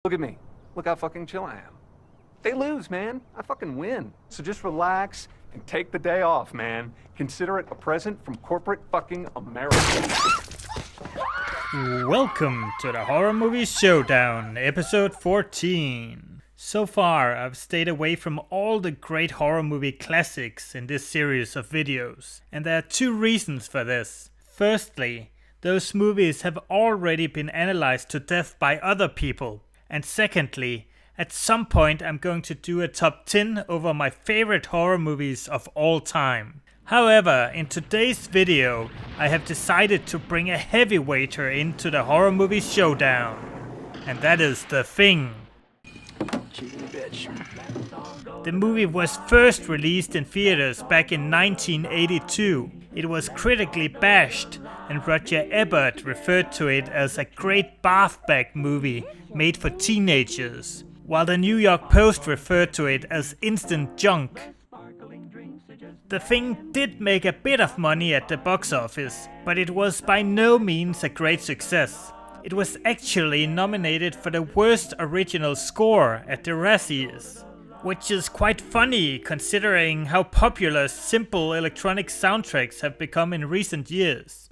Look at me. Look how fucking chill I am. They lose, man. I fucking win. So just relax and take the day off, man. Consider it a present from corporate fucking America. Welcome to the Horror Movie Showdown, episode 14. So far, I've stayed away from all the great horror movie classics in this series of videos, and there are two reasons for this. Firstly, those movies have already been analyzed to death by other people. And secondly, at some point I'm going to do a top 10 over my favorite horror movies of all time. However, in today's video, I have decided to bring a heavyweighter into the Horror Movie Showdown. And that is The Thing. The movie was first released in theaters back in 1982. It was critically bashed, and Roger Ebert referred to it as a great bath-bag movie made for teenagers, while the New York Post referred to it as instant junk. The Thing did make a bit of money at the box office, but it was by no means a great success. It was actually nominated for the worst original score at the Razzies, which is quite funny considering how popular simple electronic soundtracks have become in recent years.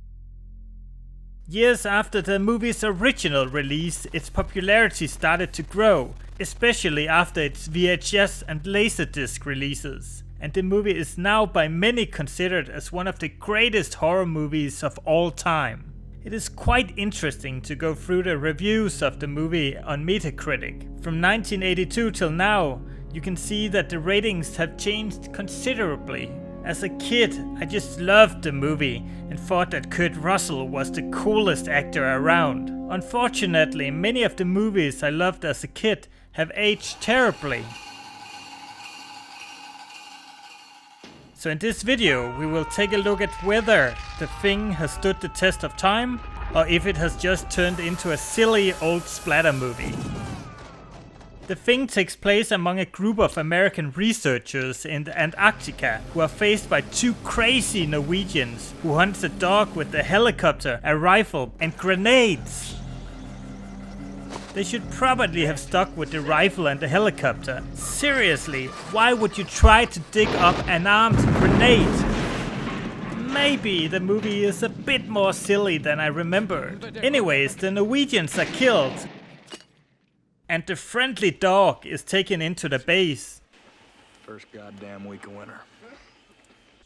Years after the movie's original release, its popularity started to grow, especially after its VHS and Laserdisc releases, and the movie is now by many considered as one of the greatest horror movies of all time. It is quite interesting to go through the reviews of the movie on Metacritic. From 1982 till now, you can see that the ratings have changed considerably. As a kid, I just loved the movie and thought that Kurt Russell was the coolest actor around. Unfortunately, many of the movies I loved as a kid have aged terribly. So in this video, we will take a look at whether The Thing has stood the test of time, or if it has just turned into a silly old splatter movie. The Thing takes place among a group of American researchers in Antarctica who are faced by two crazy Norwegians who hunt a dog with a helicopter, a rifle, and grenades. They should probably have stuck with the rifle and the helicopter. Seriously, why would you try to dig up an armed grenade? Maybe the movie is a bit more silly than I remembered. Anyways, the Norwegians are killed, and the friendly dog is taken into the base. First goddamn week of winter.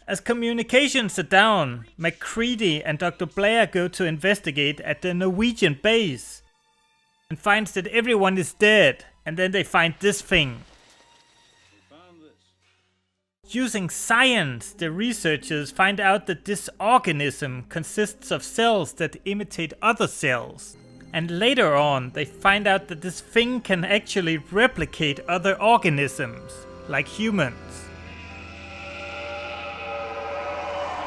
As communications are down, McCready and Dr. Blair go to investigate at the Norwegian base and finds that everyone is dead, and then they find this thing. Using science, the researchers find out that this organism consists of cells that imitate other cells. And later on, they find out that this thing can actually replicate other organisms, like humans.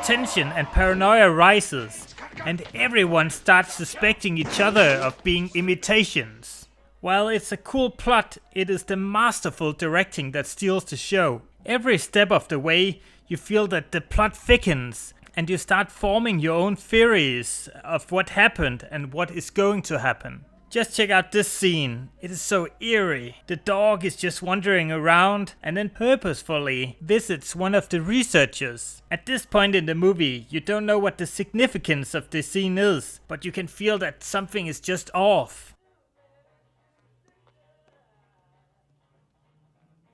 Tension and paranoia rises, and everyone starts suspecting each other of being imitations. While it's a cool plot, it is the masterful directing that steals the show. Every step of the way, you feel that the plot thickens, and you start forming your own theories of what happened and what is going to happen. Just check out this scene. It is so eerie. The dog is just wandering around and then purposefully visits one of the researchers. At this point in the movie, you don't know what the significance of this scene is, but you can feel that something is just off.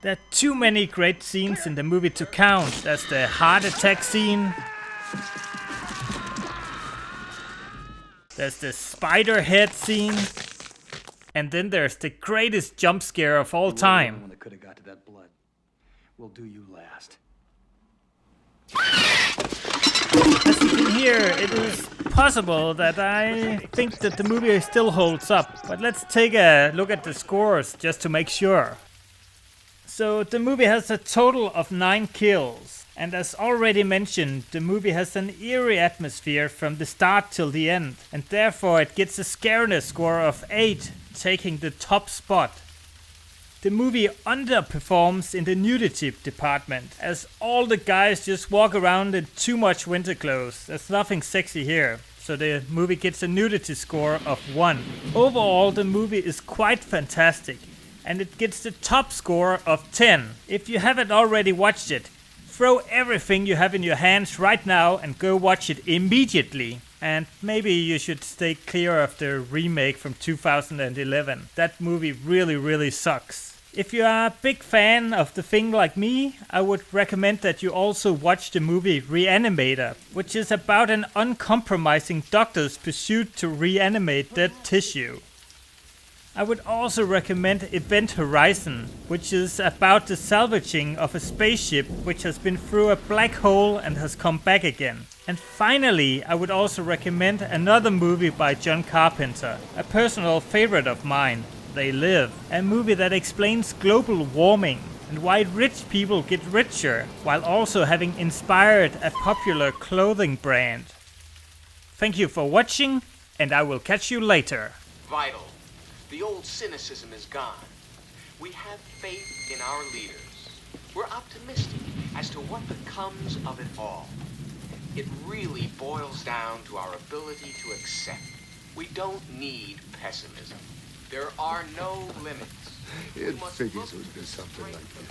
There are too many great scenes in the movie to count. There's the heart attack scene. There's the spider head scene, and then there's the greatest jump scare of all time. One that could have got to that blood. We'll do you last. As you can hear, it is possible that I think that the movie still holds up, but let's take a look at the scores just to make sure. So the movie has a total of 9 kills. And as already mentioned, the movie has an eerie atmosphere from the start till the end, and therefore it gets a scariness score of 8, taking the top spot. The movie underperforms in the nudity department, as all the guys just walk around in too much winter clothes. There's nothing sexy here. So so the movie gets a nudity score of 1. Overall, the movie is quite fantastic, and it gets the top score of 10. If you haven't already watched it, throw everything you have in your hands right now and go watch it immediately. And maybe you should stay clear of the remake from 2011. That movie really sucks. If you are a big fan of The Thing like me, I would recommend that you also watch the movie Re-Animator, which is about an uncompromising doctor's pursuit to reanimate dead tissue. I would also recommend Event Horizon, which is about the salvaging of a spaceship which has been through a black hole and has come back again. And finally, I would also recommend another movie by John Carpenter, a personal favorite of mine, They Live, a movie that explains global warming and why rich people get richer, while also having inspired a popular clothing brand. Thank you for watching, and I will catch you later. Vital. The old cynicism is gone. We have faith in our leaders. We're optimistic as to what becomes of it all. It really boils down to our ability to accept. We don't need pessimism. There are no limits. It figures it would be something like this.